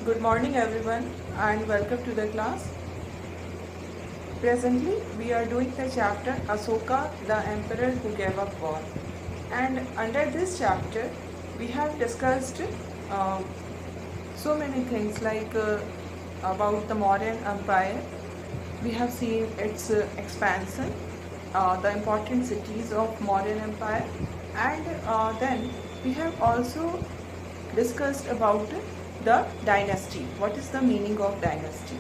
Good morning everyone and welcome to the class. Presently we are doing the chapter Asoka, the Emperor who gave up war. And under this chapter we have discussed uh, so many things like about the Mauryan Empire. We have seen its expansion, the important cities of Mauryan Empire, and then we have also discussed about the dynasty. What is the meaning of dynasty?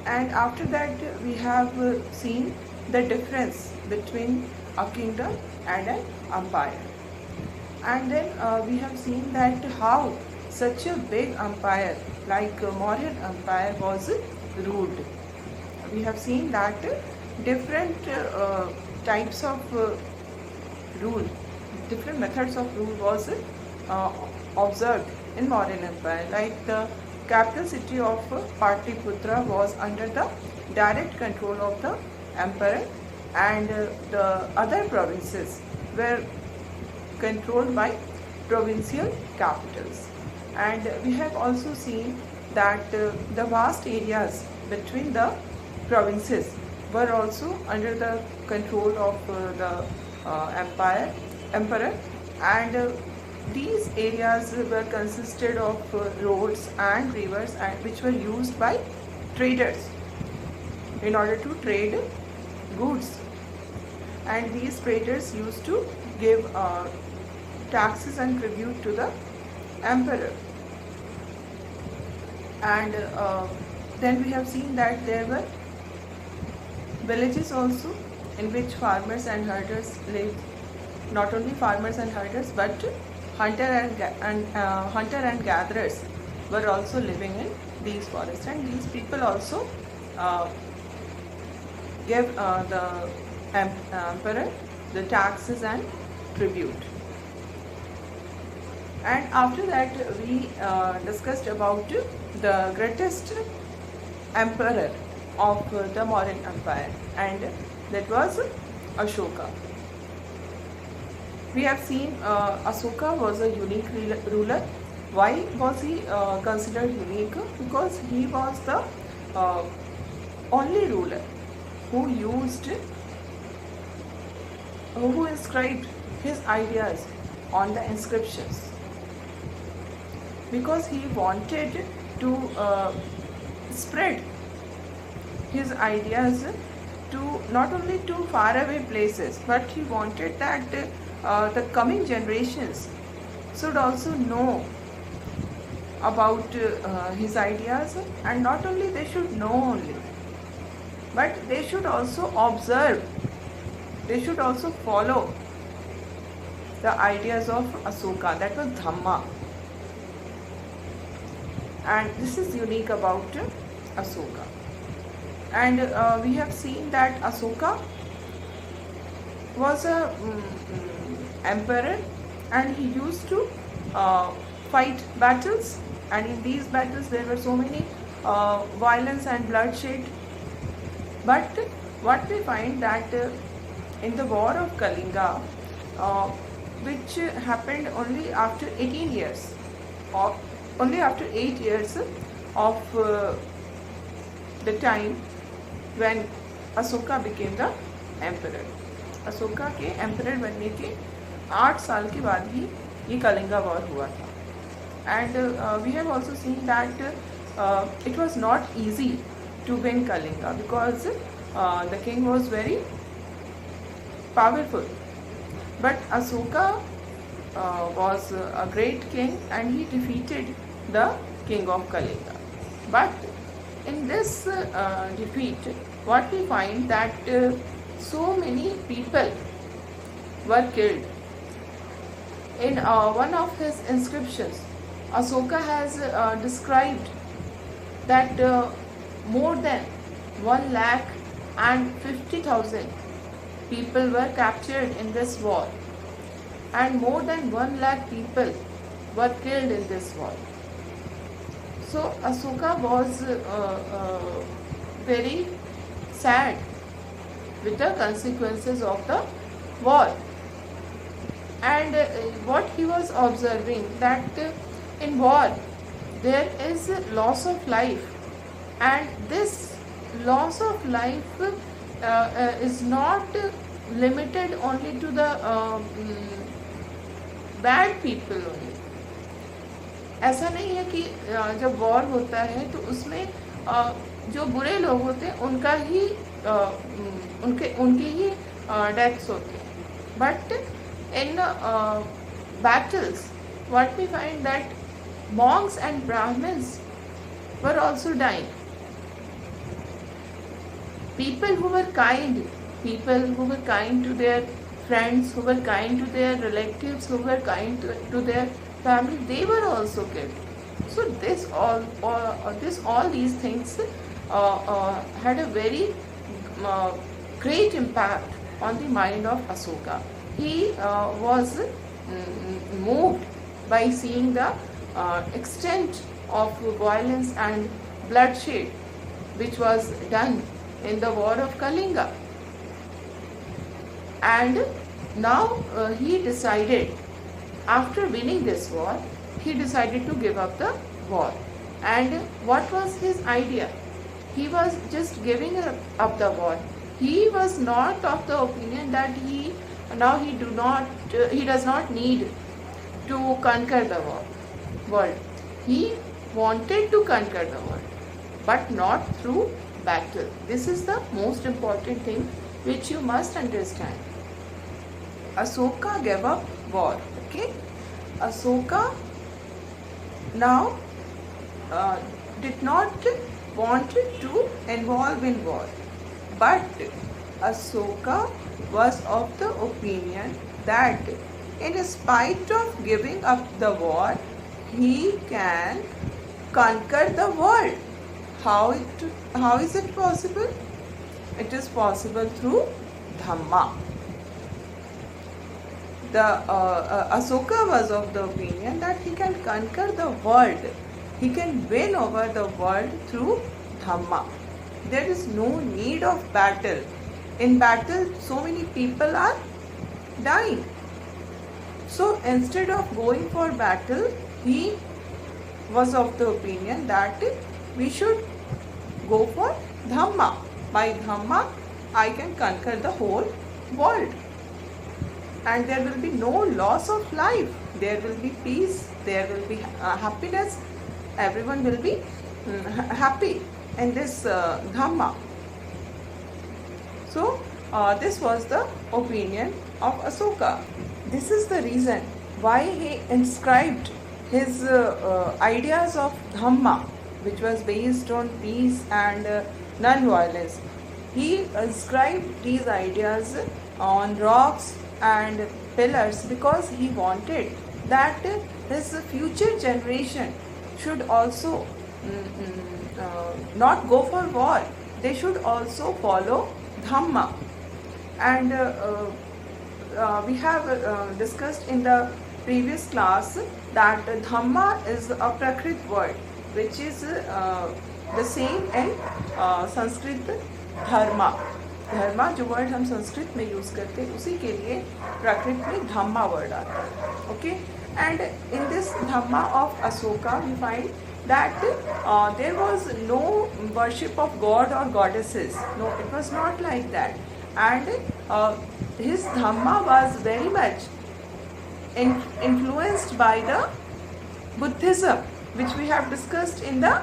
And after that we have seen the difference between a kingdom and an empire. And then we have seen that how such a big empire like Mauryan Empire was ruled. We have seen that different types of rule, different methods of rule was uh, observed in Mauryan Empire. Like the capital city of Patliputra was under the direct control of the emperor, and the other provinces were controlled by provincial capitals. And we have also seen that the vast areas between the provinces were also under the control of the emperor, and these areas were consisted of roads and rivers, and which were used by traders in order to trade goods. And these traders used to give taxes and tribute to the emperor. And then we have seen that there were villages also in which farmers and herders lived. Not only farmers and herders, but hunter and gatherers were also living in these forests, and these people also gave the emperor the taxes and tribute. And after that we discussed about the greatest emperor of the Mauryan Empire, and that was Ashoka. We have seen Ashoka was a unique ruler. Why was he considered unique? Because he was the only ruler who inscribed his ideas on the inscriptions, because he wanted to spread his ideas to not only to faraway places, but he wanted that the coming generations should also know about his ideas, and not only they should know only, but they should also observe, they should also follow the ideas of Ashoka, that was Dhamma. And this is unique about Ashoka. And we have seen that Ashoka was a emperor, and he used to fight battles, and in these battles there were so many violence and bloodshed. But what we find that in the war of Kalinga, which happened only after 18 years, or only after 8 years of the time when Ashoka became the emperor. Ashoka के emperor बनने के 8 साल के बाद ही ये Kalinga war हुआ था. And we have also seen that it was not easy to win Kalinga, because the king was very powerful. But Ashoka was a great king, and he defeated the king of Kalinga. But in this defeat, what we find that so many people were killed. In one of his inscriptions, Ashoka has described that more than 1,50,000 people were captured in this war, and more than 1,00,000 people were killed in this war. So Ashoka was very sad with the consequences of the war. And what he was observing, that in war there is a loss of life, and this loss of life is not limited only to the bad people only. ऐसा नहीं है कि जब war होता है तो उसमें जो बुरे लोग होते हैं उनका ही उनके ही डेथ्स होते हैं. But in battles, what we find that monks and Brahmins were also dying. People who were kind, people who were kind to their friends, who were kind to their relatives, who were kind to their family, they were also killed. So all these things had a very great impact on the mind of Asoka. He was moved by seeing the extent of violence and bloodshed which was done in the war of Kalinga. And now he decided, after winning this war, he decided to give up the war. And what was his idea? He was just giving up the war. He was not of the opinion that he does not need to conquer the world. He wanted to conquer the world, but not through battle. This is the most important thing which you must understand. Asoka gave up war. Okay, Asoka now did not want to involve in war, but Asoka was of the opinion that in spite of giving up the war, he can conquer the world. How is it possible? It is possible through Dhamma. Asoka was of the opinion that he can conquer the world. He can win over the world through Dhamma. There is no need of battle. In battle, so many people are dying. So instead of going for battle, he was of the opinion that we should go for Dhamma. By Dhamma, I can conquer the whole world. And there will be no loss of life. There will be peace. There will be happiness. Everyone will be happy in this Dhamma. So this was the opinion of Asoka. This is the reason why he inscribed his ideas of Dhamma, which was based on peace and non-violence. He inscribed these ideas on rocks and pillars because he wanted that his future generation should also not go for war. They should also follow Dhamma. And we have discussed in the previous class that Dhamma is a Prakrit word, which is the same in Sanskrit Dharma. धर्मा जो word हम संस्कृत में use करते हैं उसी के लिए प्राकृत में धम्मा word आता है. Okay, and in this Dhamma of Ashoka we find that there was no worship of god or goddesses. No, it was not like that. And his dhamma was very much influenced by the Buddhism, which we have discussed in the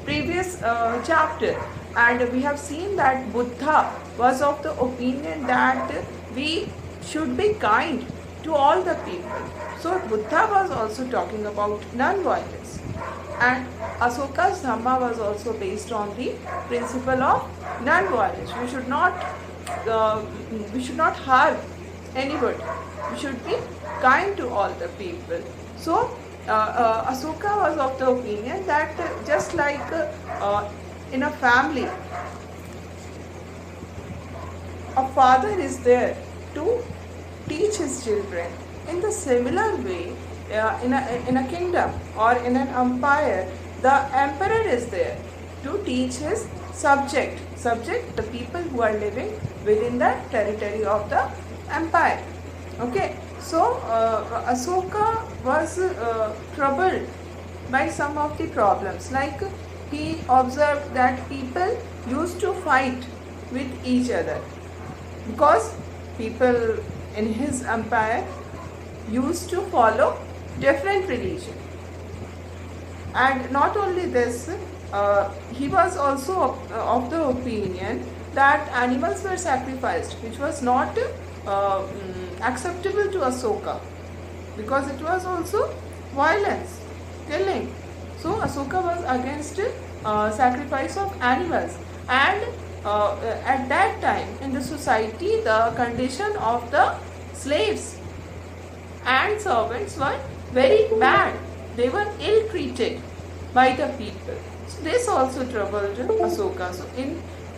previous chapter. And we have seen that Buddha was of the opinion that we should be kind to all the people. So Buddha was also talking about non-violence. And Asoka's Dhamma was also based on the principle of non-violence. We should not harm anybody. We should be kind to all the people. So Asoka was of the opinion that just like in a family, a father is there to teach his children. In the similar way, in a kingdom or in an empire, the emperor is there to teach his subject, the people who are living within the territory of the empire. Okay, so Asoka was troubled by some of the problems. Like he observed that people used to fight with each other because people in his empire used to follow different religion. And not only this, he was also of the opinion that animals were sacrificed, which was not acceptable to Asoka, because it was also violence, killing. So Asoka was against sacrifice of animals. And at that time in the society, the condition of the slaves and servants were very bad. They were ill treated by the people. So this also troubled Asoka. So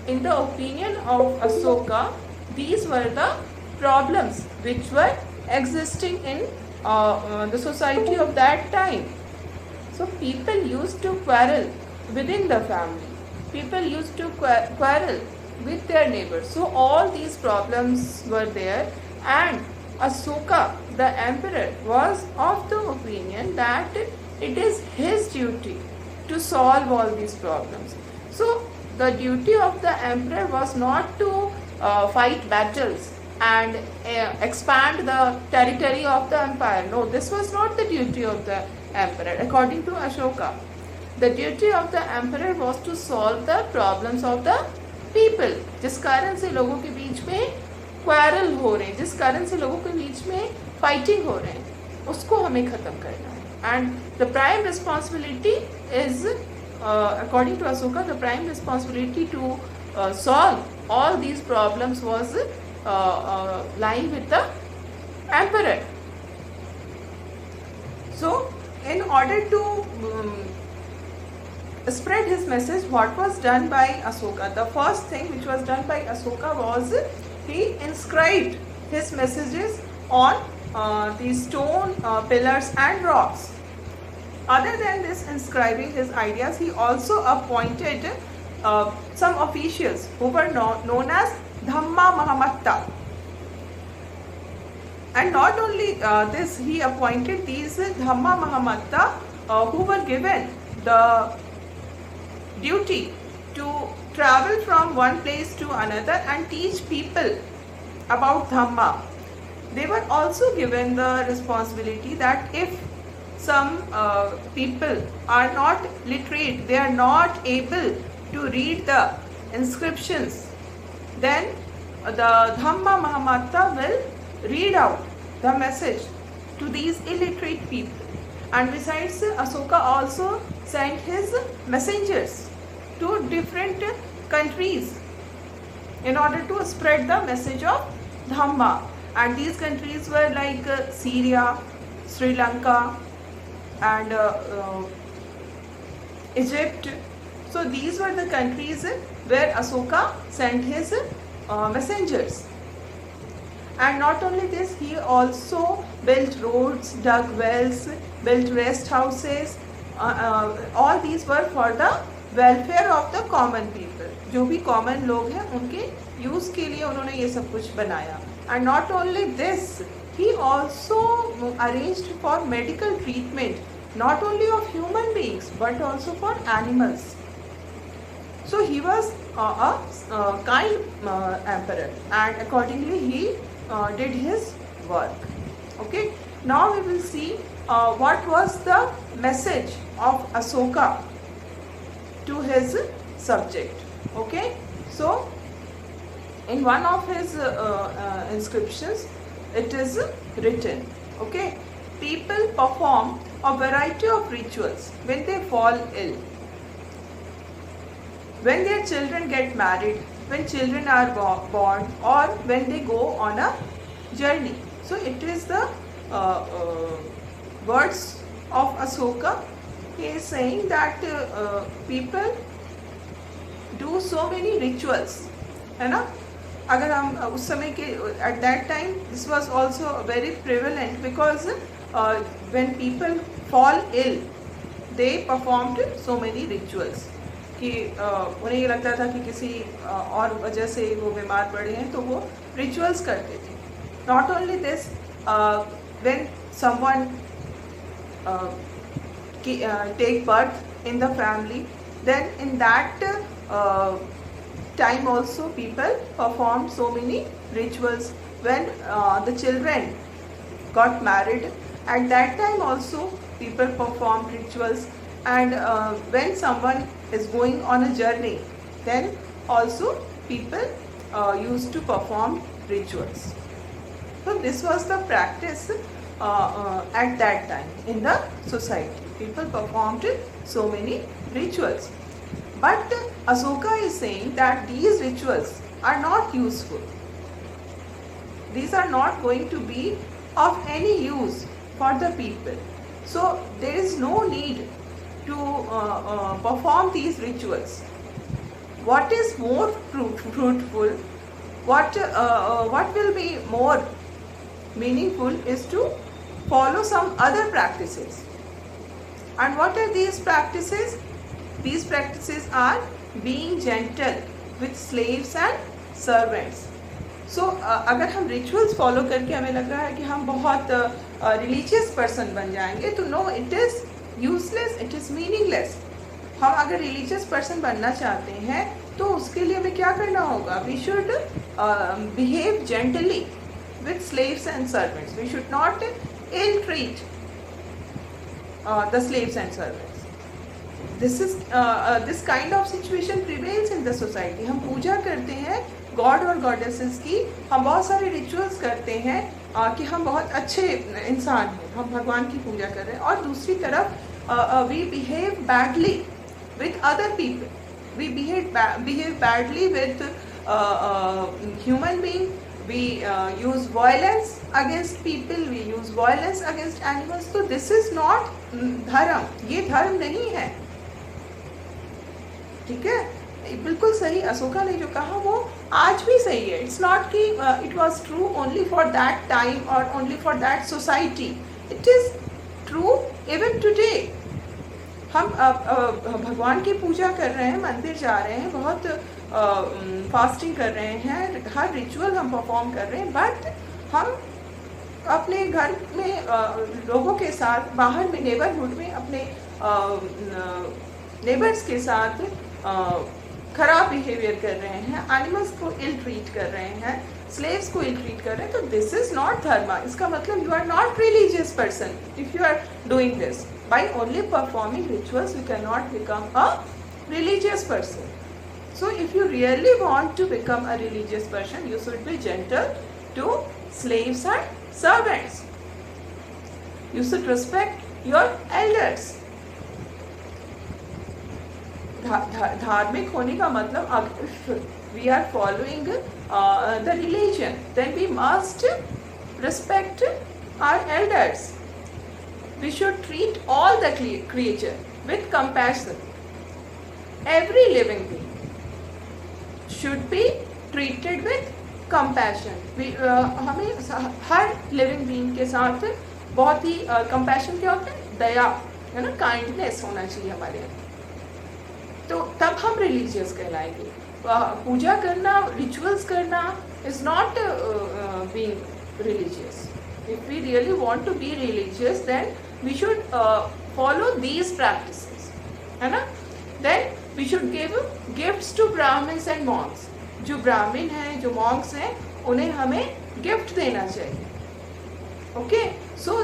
in the opinion of Asoka, these were the problems which were existing in the society of that time. So people used to quarrel within the family. People used to quarrel with their neighbors. So all these problems were there, and Asoka, the emperor, was of the opinion that it is his duty to solve all these problems. So the duty of the emperor was not to fight battles and expand the territory of the empire. No, this was not the duty of the emperor. According to Ashoka, the duty of the emperor was to solve the problems of the people. जिस कारण से लोगों के बीच में quarrel हो रहे हैं, जिस कारण से लोगों के बीच में फाइटिंग हो रहे हैं, उसको हमें खत्म करना है. And the prime responsibility is, according to Asoka, the prime responsibility to solve all these problems was lying with the emperor. So, in order to spread his message, what was done by Asoka? The first thing which was done by Asoka was he inscribed his messages on the stone pillars and rocks. Other than this inscribing his ideas, he also appointed some officials who were known as Dhamma Mahamatta. And not only this, he appointed these Dhamma Mahamatta who were given the duty to travel from one place to another and teach people about Dhamma. They were also given the responsibility that if some people are not literate, they are not able to read the inscriptions, then the Dhamma Mahamatta will read out the message to these illiterate people. And besides, Asoka also sent his messengers to different countries in order to spread the message of Dhamma. And these countries were like Syria, Sri Lanka, and Egypt. So these were the countries where Asoka sent his messengers. And not only this, he also built roads, dug wells, built rest houses. All these were for the welfare of the common people. जो भी common लोग हैं उनके use के लिए उन्होंने ये सब कुछ बनाया. And not only this, he also arranged for medical treatment, not only of human beings but also for animals. So he was a kind emperor, and accordingly he did his work. Okay. Now we will see what was the message of Asoka to his subject. Okay. So in one of his inscriptions, it is written, okay, people perform a variety of rituals when they fall ill, when their children get married, when children are born, or when they go on a journey. So it is the words of Asoka. He is saying that people do so many rituals, है ना. अगर हम उस समय के at that time this was also very prevalent, because when people fall ill they performed so many rituals. कि उन्हें ये लगता था कि किसी और वजह से वो बीमार पड़े हैं तो वो रिचुअल्स करते थे. Not only this, when someone take birth in the family, then in that time also people performed so many rituals. When the children got married, at that time also people performed rituals, and when someone is going on a journey, then also people used to perform rituals. So this was the practice at that time in the society. People performed so many rituals. But Asoka is saying that these rituals are not useful. These are not going to be of any use for the people. So there is no need to perform these rituals. What is more fruitful, what will be more meaningful is to follow some other practices. And what are these practices? These practices are being gentle with slaves and servants. So अगर हम rituals follow करके हमें लग रहा है कि हम बहुत religious person बन जाएंगे, तो no, it is useless, it is meaningless. हम अगर religious person बनना चाहते हैं तो उसके लिए हमें क्या करना होगा? We should behave gently with slaves and servants. We should not ill-treat the slaves and servants. This kind of situation prevails in the society. हम पूजा करते हैं गॉड और गॉडेसेस की, हम बहुत सारे रिचुअल्स करते हैं कि हम बहुत अच्छे इंसान हैं, हम भगवान की पूजा कर रहे हैं, और दूसरी तरफ we behave badly with other people. We behave badly with human being. We use violence against people, we use violence against animals. So this is not धर्म, ये धर्म नहीं है. ठीक है, बिल्कुल सही अशोका ने जो कहा वो आज भी सही है. इट्स नॉट कि it was true only for that time और only for that society. It is true even today. हम भगवान की पूजा कर रहे हैं, मंदिर जा रहे हैं, बहुत फास्टिंग कर रहे हैं, हर रिचुअल हम परफॉर्म कर रहे हैं, बट हम अपने घर में लोगों के साथ, बाहर में नेबरहुड में अपने नेबर्स के साथ खराब बिहेवियर कर रहे हैं, एनिमल्स को इल ट्रीट कर रहे हैं, स्लेव्स को इल ट्रीट कर रहे हैं. तो दिस इज नॉट धर्मा. इसका मतलब you are not religious person if you are doing this. By only performing rituals you can not become a religious person. So if you really want to become a religious person, you should be gentle to slaves and servants. You should respect your elders. धार्मिक होने का मतलब, if we are following the religion, then we must respect our elders. We should treat all the creature with compassion. Every living being should be treated with compassion. हमें हर living being के साथ बहुत ही compassion क्या होता है? दया, है ना, kindness होना चाहिए हमारे अंदर. तो तब हम रिलीजियस कहलाएंगे. पूजा करना, रिचुअल्स करना is not being religious. If we really want to be religious, then we should follow these practices, है ना. Then we should give gifts to Brahmins and monks. जो ब्राह्मण हैं, जो monks हैं, उन्हें हमें gift देना चाहिए. Okay, so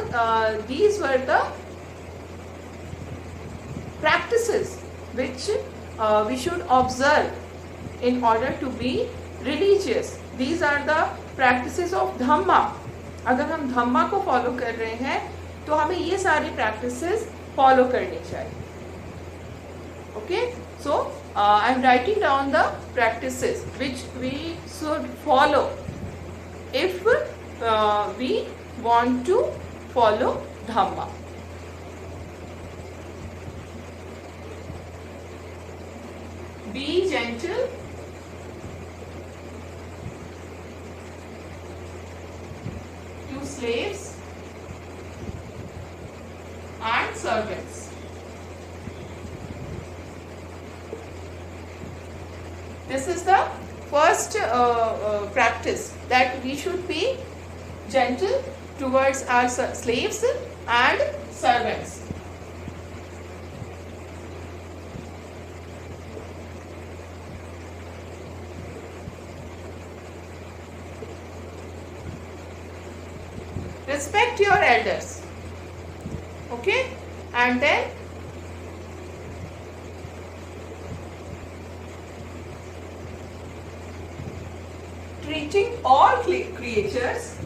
these were the practices which we should observe in order to be religious. These are the practices of Dhamma. अगर हम धम्मा को follow कर रहे हैं तो हमें ये सारी practices follow करनी चाहिए. Okay, so I'm writing down the practices which we should follow if we want to follow Dhamma. Be gentle to slaves and servants. This is the first practice, that we should be gentle towards our slaves and servants. respect your elders. Okay, and then treating all creatures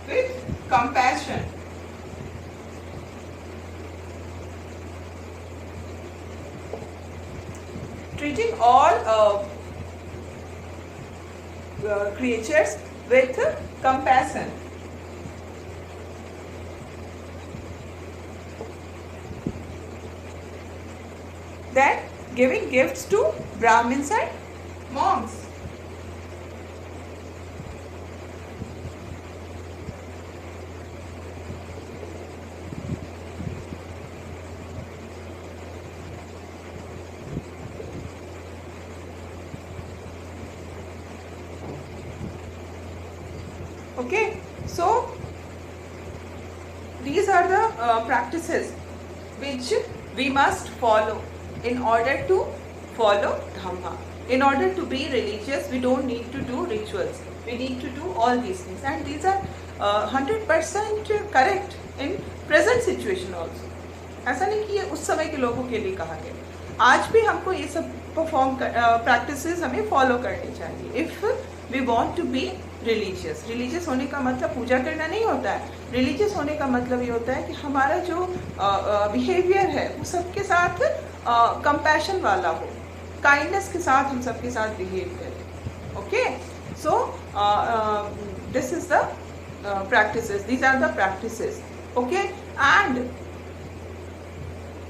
with compassion. Treating all creatures with compassion. Then giving gifts to Brahmins and monks. Okay, so these are the practices which we must follow in order to follow Dhamma. In order to be religious, we don't need to do rituals. We need to do all these things, and these are 100% correct in present situation also. ऐसा नहीं कि ये उस समय के लोगों के लिए कहा गया, आज भी हमको ये सब प्रैक्टिसेस हमें फॉलो करनी चाहिए if we want to be religious. Religious होने का मतलब पूजा करना नहीं होता है. रिलीजियस होने का मतलब ये होता है कि हमारा जो बिहेवियर है वो सबके साथ कंपैशन वाला हो, काइंडनेस के साथ हम सबके साथ बिहेव करें. Okay, so this is the practices, these are the practices. Okay, and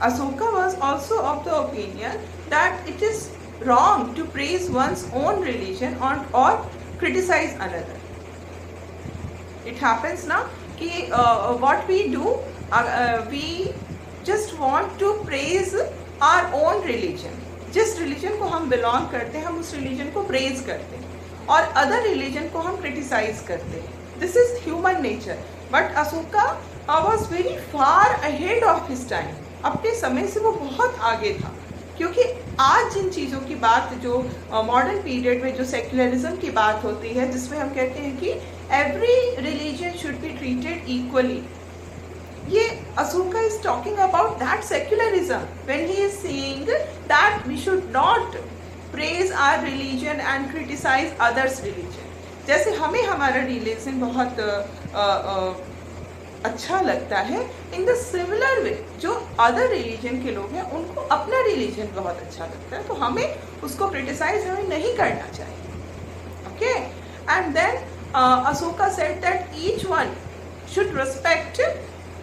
Asoka was also of the opinion that it is wrong to praise one's own religion or criticize another. It happens now कि what we do, we just want to praise our own religion. जिस religion को हम belong करते हैं, हम उस religion को praise करते हैं और other religion को हम criticize करते हैं. This is human nature. But Asoka was very far ahead of his time. अपने समय से वो बहुत आगे था, क्योंकि आज जिन चीज़ों की बात जो मॉडर्न पीरियड में जो सेक्युलरिज्म की बात होती है, जिसमें हम कहते हैं कि every religion should be treated equally, ये Asoka is talking about that secularism when he is saying that we should not praise our religion and criticize others' religion. जैसे हमें हमारा रिलीजन बहुत अच्छा लगता है, इन द सिमिलर वे जो other religion के लोग हैं उनको अपना रिलीजन बहुत अच्छा लगता है, तो हमें उसको क्रिटिसाइज हमें नहीं करना चाहिए. Okay, and then Asoka said that each one should respect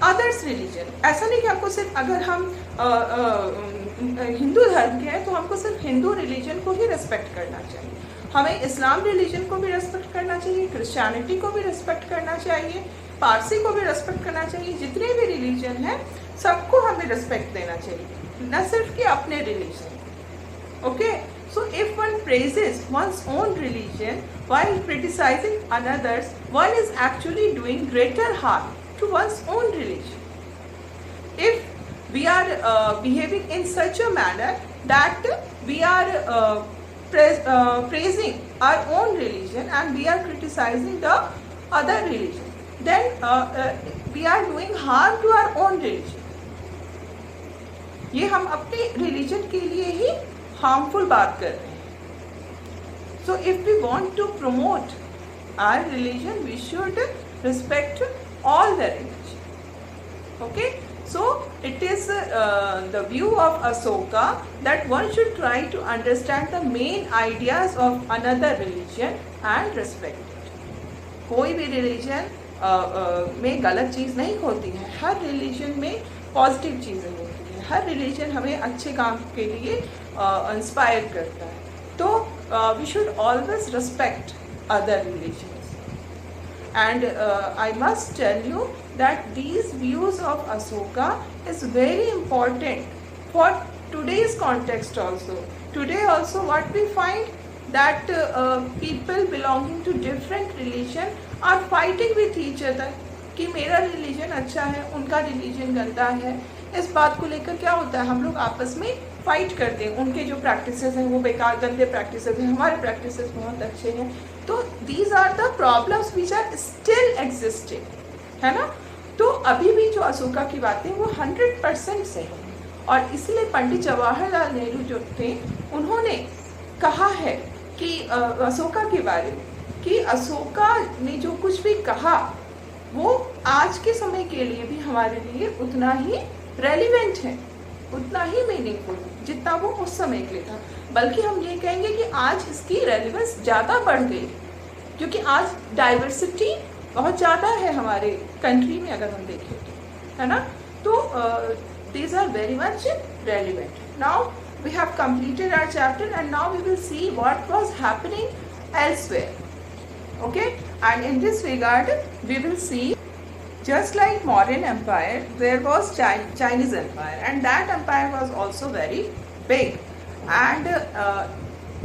others' religion. ऐसा नहीं कि हमको सिर्फ, अगर हम हिंदू धर्म के हैं तो हमको सिर्फ हिंदू रिलीजन को ही रेस्पेक्ट करना चाहिए. हमें इस्लाम रिलीजन को भी रेस्पेक्ट करना चाहिए, क्रिश्चियनिटी को भी रेस्पेक्ट करना चाहिए, पारसी को भी रेस्पेक्ट करना चाहिए. जितने भी रिलीजन हैं सबको हमें रेस्पेक्ट देना चाहिए, न सिर्फ कि अपने religion. Okay, so if one praises one's own religion while criticizing another's, one is actually doing greater harm to one's own religion. If we are behaving in such a manner that we are praising our own religion and we are criticizing the other religion, then we are doing harm to our own religion. ये हम अपने religion के लिए ही harmful बात कर रहे हैं. So if we want to promote our religion, we should respect all the religion. Okay, so it is the view of Asoka that one should try to understand the main ideas of another religion and respect it. कोई भी religion में गलत चीज़ नहीं होती है, हर religion में positive चीज़ें होती हैं, हर रिलीजन हमें अच्छे काम के लिए इंस्पायर करता है. तो we should always respect other religions. And I must tell you that these views of Asoka is very important for today's context also. Today also what we find that people belonging to different religion are fighting with each other कि मेरा religion अच्छा है, उनका religion गंदा है. इस बात को लेकर क्या होता है, हम लोग आपस में फाइट करते हैं, उनके जो प्रैक्टिसेस हैं वो बेकार गंदे प्रैक्टिसेस हैं, हमारे प्रैक्टिसेस बहुत अच्छे हैं। तो these are the problems which are still existing, है ना। तो अभी भी जो अशोका की बातें वो 100% से है, और इसलिए पंडित जवाहरलाल नेहरू जो थे उन्होंने कहा है कि अशोका के बारे में कि अशोका ने जो कुछ भी कहा वो आज के समय के लिए भी हमारे लिए उतना ही रेलिवेंट है, उतना ही मीनिंगफुल जितना वो उस समय के लिए था। बल्कि हम ये कहेंगे कि आज इसकी रेलिवेंस ज़्यादा बढ़ गई, क्योंकि आज डाइवर्सिटी बहुत ज़्यादा है हमारे कंट्री में, अगर हम देखें तो, है ना। तो these are very much relevant. Now we have completed our chapter, and now we will see what was happening elsewhere. Okay, and in this regard we will see, just like Mauryan Empire, there was Chinese Empire, and that empire was also very big. And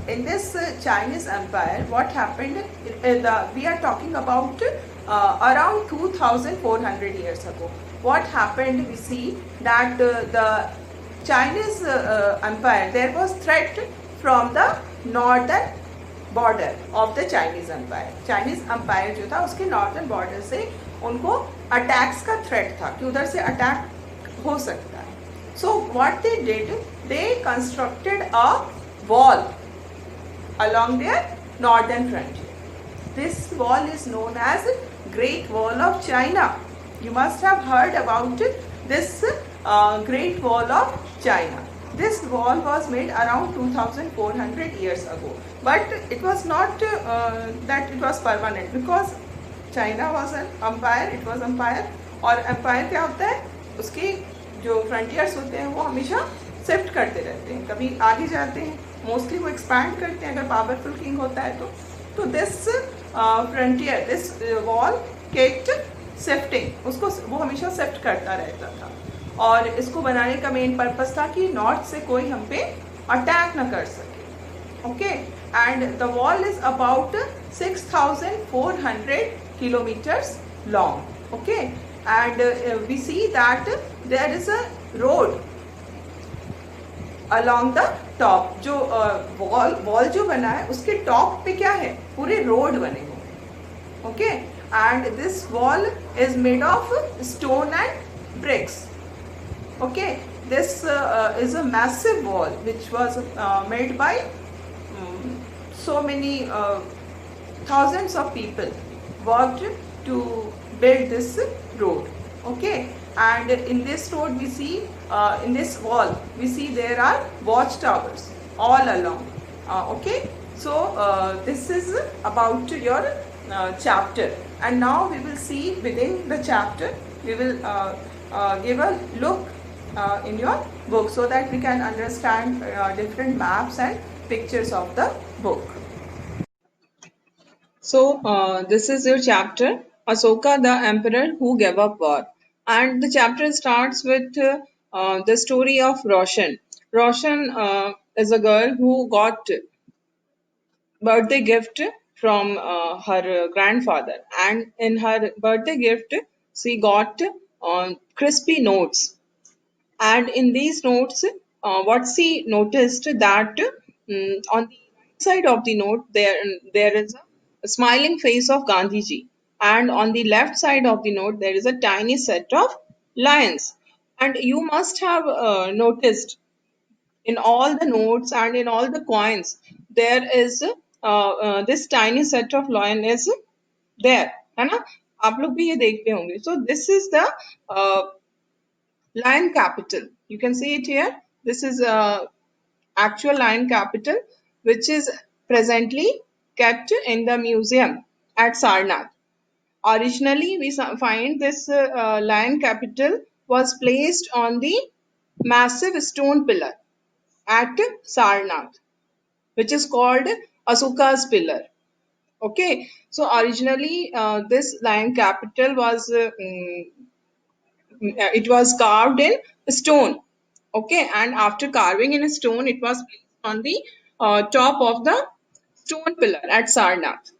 in this Chinese Empire, what happened? We are talking about around 2,400 years ago. What happened? We see that the Chinese Empire, there was threat from the northern border of the Chinese empire. Chinese empire जो था उसके northern border से उनको attacks का threat था कि उधर से अटैक हो सकता है। So what they did, they constructed a wall along their northern frontier. This wall is known as Great Wall of China. You must have heard about this Great Wall of China. This wall was made around 2,400 years ago, but it was not that it was permanent, because China was an empire, it was empire, और empire क्या होता है, उसके जो frontiers होते हैं वो हमेशा शिफ्ट करते रहते हैं, कभी आगे जाते हैं, मोस्टली वो एक्सपैंड करते हैं अगर पावरफुल किंग होता है तो this frontier, this wall kept shifting, उसको वो हमेशा शिफ्ट करता रहता था। और इसको बनाने का मेन पर्पस था कि नॉर्थ से कोई हम पे अटैक ना कर सके। Okay, and the wall is about 6,400 kilometres long. Okay, and we see that there is a road along the top. जो वॉल जो बना है उसके टॉप पे क्या है, पूरे रोड बने हुए। Okay, and this wall is made of stone and bricks. Okay, this is a massive wall which was made by so many thousands of people worked to build this road. Okay, and in this road we see, in this wall we see there are watchtowers all along. Okay, so this is about your chapter, and now we will see within the chapter, we will give a look in your book so that we can understand different maps and pictures of the book. So this is your chapter, Ashoka the Emperor who gave up war, and the chapter starts with the story of Roshan. Roshan is a girl who got birthday gift from her grandfather, and in her birthday gift she got crispy notes. And in these notes, what she noticed that on the right side of the note there is a smiling face of Gandhiji, and on the left side of the note there is a tiny set of lions. And you must have noticed in all the notes and in all the coins there is this tiny set of lion is there, है ना। आप लोग भी ये देखते होंगे। So this is the lion capital. You can see it here. This is actual lion capital which is presently kept in the museum at Sarnath. Originally, we find this lion capital was placed on the massive stone pillar at Sarnath, which is called Asuka's pillar. Okay, so originally this lion capital was it was carved in stone. Okay, and after carving in stone it was placed on the top of the stone pillar at Sarnath.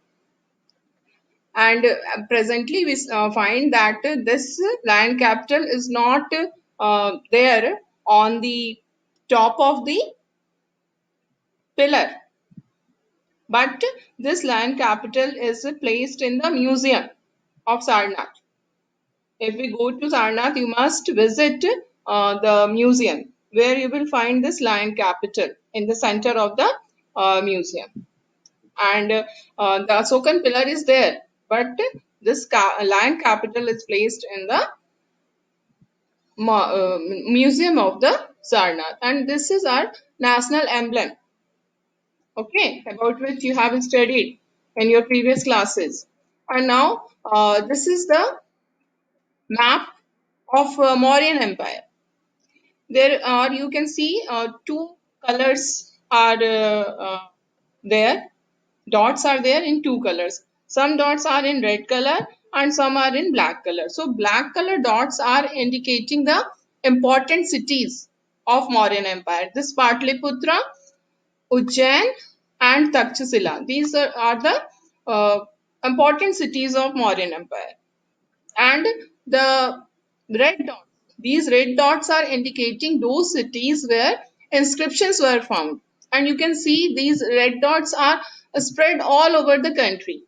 And presently we find that this lion capital is not there on the top of the pillar. But this lion capital is placed in the museum of Sarnath. If we go to Sarnath, you must visit the museum where you will find this lion capital in the center of the museum. And the Asokan pillar is there, but this lion capital is placed in the museum of the Sarnath, and this is our national emblem, okay, about which you have studied in your previous classes. And now this is the map of Mauryan Empire. There are, you can see, two colors are there. Dots are there in two colors. Some dots are in red color and some are in black color. So black color dots are indicating the important cities of Mauryan Empire. This Patliputra, Ujjain and Takshashila. These are the important cities of Mauryan Empire. And the red dots, these red dots are indicating those cities where inscriptions were found. And you can see these red dots are spread all over the country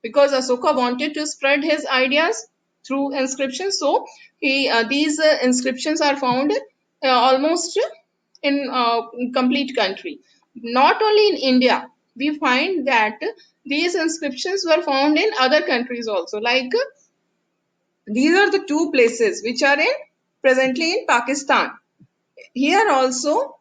because Asoka wanted to spread his ideas through inscriptions. So these inscriptions are found almost in complete country. Not only in India, we find that these inscriptions were found in other countries also, like these are the two places which are in presently in Pakistan. Here also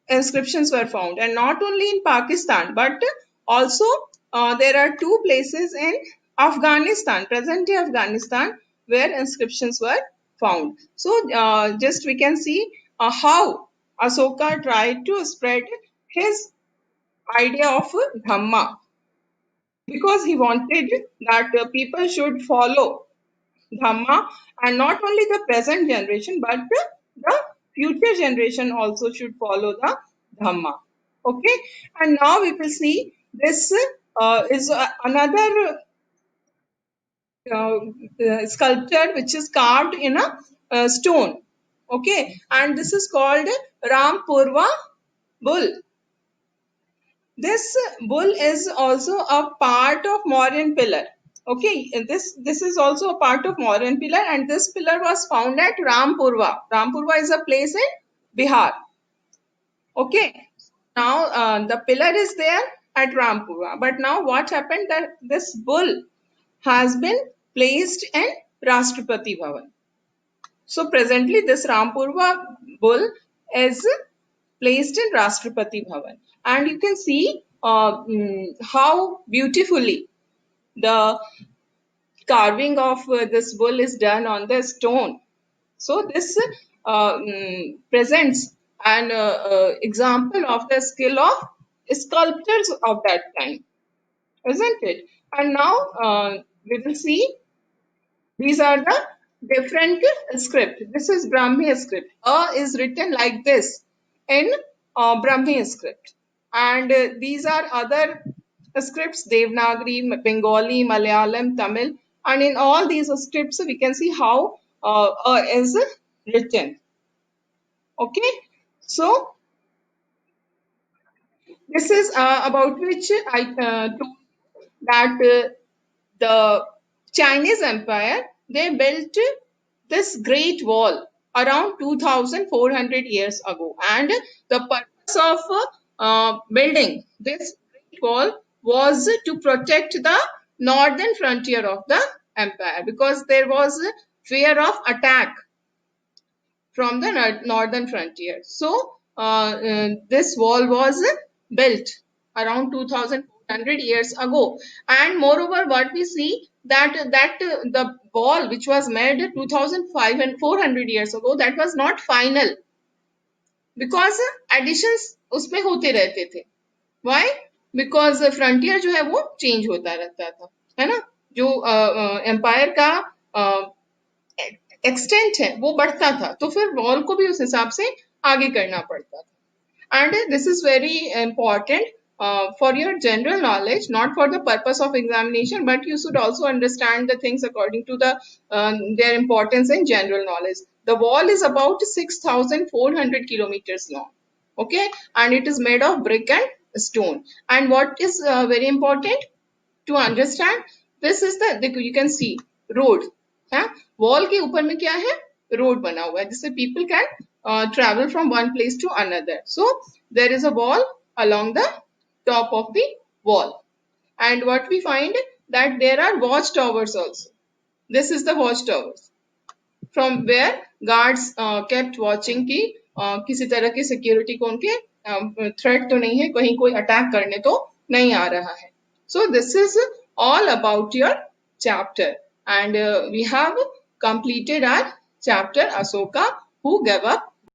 inscriptions were found, and not only in Pakistan but also there are two places in Afghanistan, present day Afghanistan, where inscriptions were found. So just we can see how Asoka tried to spread his idea of Dhamma, because he wanted that people should follow Dhamma, and not only the present generation but the future generation also should follow the Dhamma. Okay, and now we will see this is another sculpture which is carved in a stone. Okay, and this is called Rampurva bull. This bull is also a part of Mauryan pillar. Okay, this is also a part of Mauryan pillar, and this pillar was found at Rampurva. Rampurva is a place in Bihar. Okay, now the pillar is there at Rampurva, but now what happened that this bull has been placed in Rashtrapati Bhavan. So presently this Rampurva bull is placed in Rashtrapati Bhavan, and you can see how beautifully the carving of this bull is done on the stone. So this presents an example of the skill of sculptors of that time, isn't it? And now we will see these are the different script. This is Brahmi script. Is written like this in Brahmi script. And these are other scripts, Devanagari, Bengali, Malayalam, Tamil. And in all these scripts, we can see how is written. Okay. So this is about which I told that the Chinese Empire, they built this great wall around 2400 years ago, and the purpose of building this great wall was to protect the northern frontier of the empire, because there was fear of attack from the northern frontier. So this wall was built around 2400 years ago, and moreover what we see that the wall which was made 2400 years ago, that was not final, because additions उसमें होते रहते थे. Why? Because frontier जो है वो change होता रहता था, है ना, जो empire का एक्सटेंट है वो बढ़ता था, तो फिर वॉल को भी उस हिसाब से आगे करना पड़ता था. And this is very important for your general knowledge, not for the purpose of examination, but you should also understand the things according to the their importance in general knowledge. The wall is about 6400 kilometers long. okay, and it is made of brick and stone. And what is very important to understand, this is the, you can see road है, wall के ऊपर में क्या है, road बना हुआ है जिससे people can travel from one place to another. So there is a wall along the top of the wall. And what we find, that there are watchtowers also. This is the watchtowers from where guards kept watching कि किसी तरह की security को उनके threat तो नहीं है, कहीं कोई अटैक करने तो नहीं आ रहा है. So this is all about your chapter, and we have completed our chapter Asoka who gave up